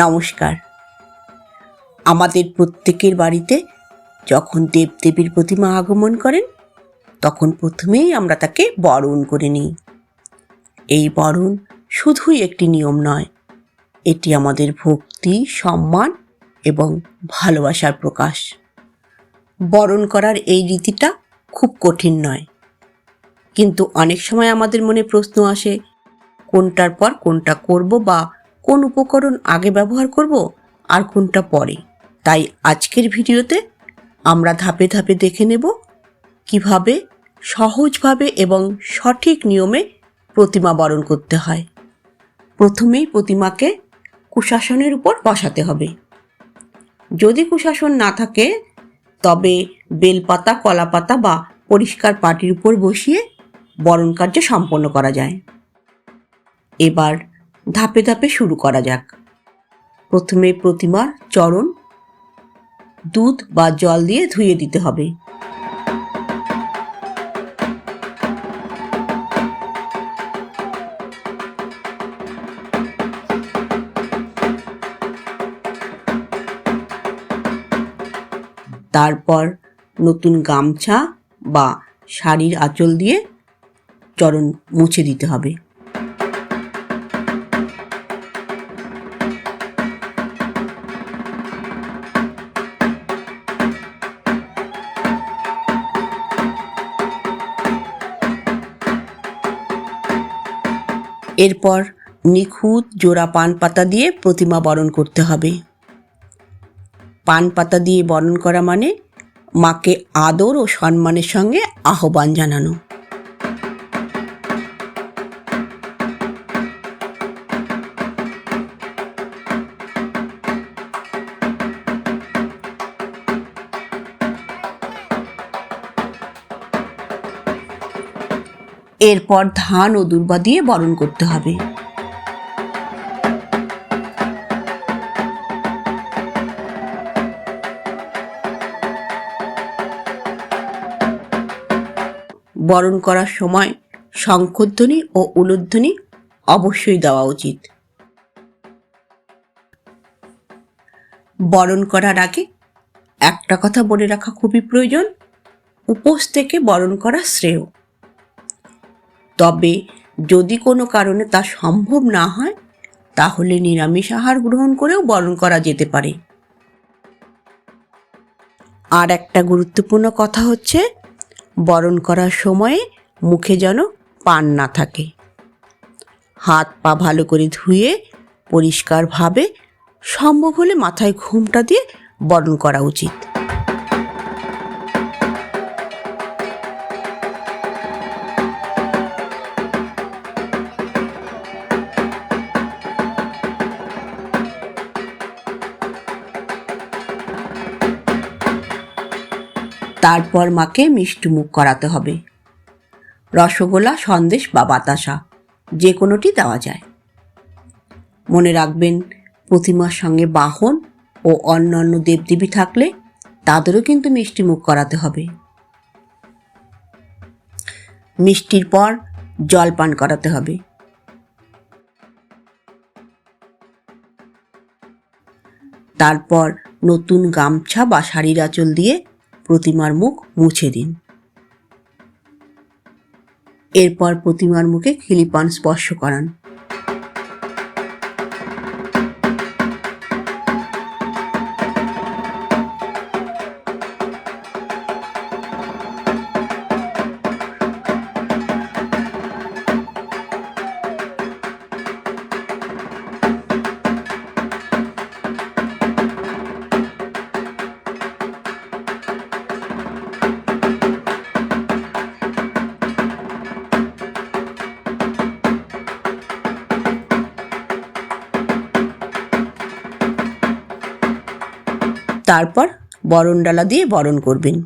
নমস্কার। আমাদের প্রত্যেকের বাড়িতে যখন দেবদেবীর প্রতিমা আগমন করেন তখন প্রথমেই আমরা তাকে বরণ করে নিই। এই বরণ শুধুই একটি নিয়ম নয়, এটি আমাদের ভক্তি, সম্মান এবং ভালোবাসার প্রকাশ। বরণ করার এই রীতিটা খুব কঠিন নয়, কিন্তু অনেক সময় আমাদের মনে প্রশ্ন আসে, কোনটার পর কোনটা করব বা কোন উপকরণ আগে ব্যবহার করব আর কোনটা পরে। তাই আজকের ভিডিওতে আমরা ধাপে ধাপে দেখে নেব কিভাবে সহজভাবে এবং সঠিক নিয়মে প্রতিমা বরণ করতে হয়। প্রথমেই প্রতিমাকে কুশাসনের উপর বসাতে হবে। যদি কুশাসন না থাকে তবে বেলপাতা, কলাপাতা বা পরিষ্কার পাটির উপর বসিয়ে বরণ কার্য সম্পন্ন করা যায়। এবার ধাপে ধাপে শুরু করা যাক। প্রথমে প্রতিমার চরণ দুধ বা জল দিয়ে ধুয়ে দিতে হবে। তারপর নতুন গামছা বা শাড়ির আঁচল দিয়ে চরণ মুছে দিতে হবে। এরপর নিখুঁত জোড়া পান পাতা দিয়ে প্রতিমা বরণ করতে হবে। পান পাতা দিয়ে বরণ করা মানে মাকে আদর ও সম্মানের সঙ্গে আহ্বান জানানো। এরপর ধান ও দুর্বা দিয়ে বরণ করতে হবে। বরণ করার সময় শঙ্খধ্বনি ও উলুধ্বনি অবশ্যই দেওয়া উচিত। বরণ করার আগে একটা কথা বলে রাখা খুবই প্রয়োজন, উপোস থেকে বরণ করা শ্রেয়। তবে যদি কোনো কারণে তা সম্ভব না হয় তাহলে নিরামিষ আহার গ্রহণ করেও বরণ করা যেতে পারে। আর একটা গুরুত্বপূর্ণ কথা হচ্ছে, বরণ করার সময়ে মুখে যেন পান না থাকে। হাত পা ভালো করে ধুয়ে পরিষ্কারভাবে, সম্ভব হলে মাথায় ঘুমটা দিয়ে বরণ করা উচিত। তারপর মাকে মিষ্টি মুখ করাতে হবে। রসগোল্লা, সন্দেশ বা বাতাসা যে কোনোটি দেওয়া যায়। মনে রাখবেন, প্রতিমার সঙ্গে বাহন ও অন্যান্য দেবদেবী থাকলে তাদেরও কিন্তু মিষ্টি মুখ করাতে হবে। মিষ্টির পর জল পান করাতে হবে। তারপর নতুন গামছা বা শাড়ির আঁচল দিয়ে প্রতিমার মুখ মুছে দিন। এরপর প্রতিমার মুখে খিলিপান স্পর্শ করান। তারপর বরণ ডালা দিয়ে বরণ করবেন।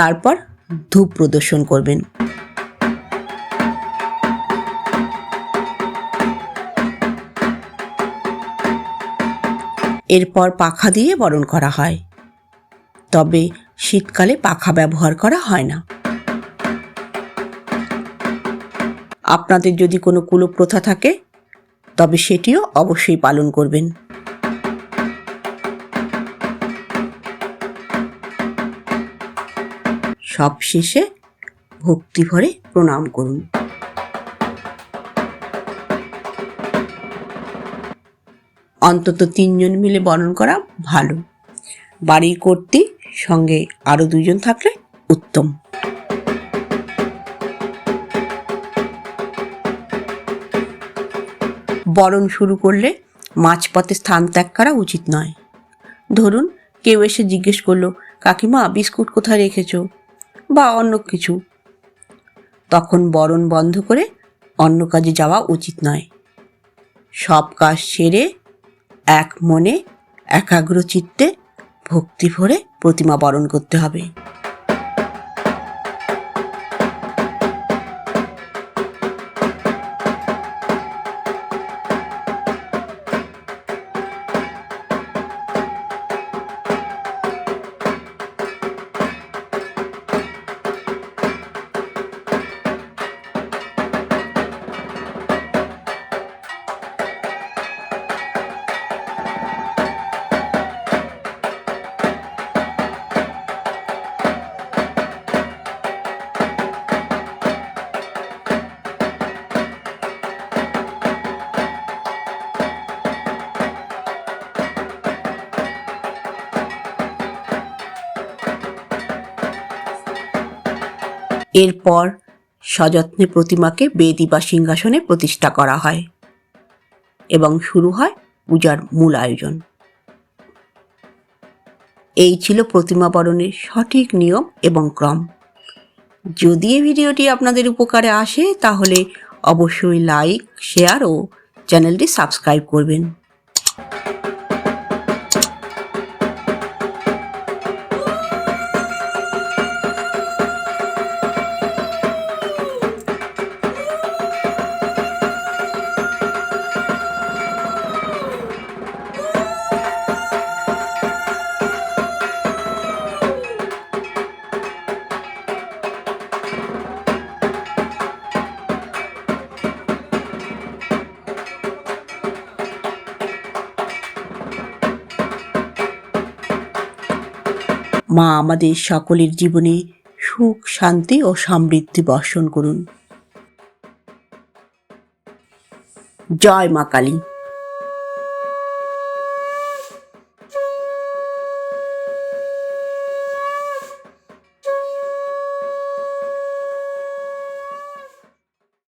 তারপর ধূপ প্রদর্শন করবেন। এরপর পাখা দিয়ে বরণ করা হয়, তবে শীতকালে পাখা ব্যবহার করা হয় না। আপনাদের যদি কোনো কুলপ্রথা থাকে তবে সেটিও অবশ্যই পালন করবেন। সব শেষে ভক্তি ভরে প্রণাম করুন। অন্তত 3 জন মিলে বরণ করা ভালো। বাড়ির কর্ত্রী সঙ্গে আরো 2 জন থাকলে উত্তম। বরণ শুরু করলে মাঝপথে স্থান ত্যাগ করা উচিত নয়। ধরুন কেউ এসে জিজ্ঞেস করলো, কাকিমা বিস্কুট কোথায় রেখেছো, বা অন্য কিছু, তখন বরণ বন্ধ করে অন্য কাজে যাওয়া উচিত নয়। সব কাজ সেরে এক মনে একাগ্র চিত্তে ভক্তি ভরে প্রতিমা বরণ করতে হবে। এরপর সযত্নে প্রতিমাকে বেদি বা সিংহাসনে প্রতিষ্ঠা করা হয় এবং শুরু হয় পূজার মূল আয়োজন। এই ছিল প্রতিমা বরণের সঠিক নিয়ম এবং ক্রম। যদি এই ভিডিওটি আপনাদের উপকারে আসে তাহলে অবশ্যই লাইক, শেয়ার ও চ্যানেলটি সাবস্ক্রাইব করবেন। মা আমাদের সকলের জীবনে সুখ, শান্তি ও সমৃদ্ধি বর্ষণ করুন। জয় মা কালী।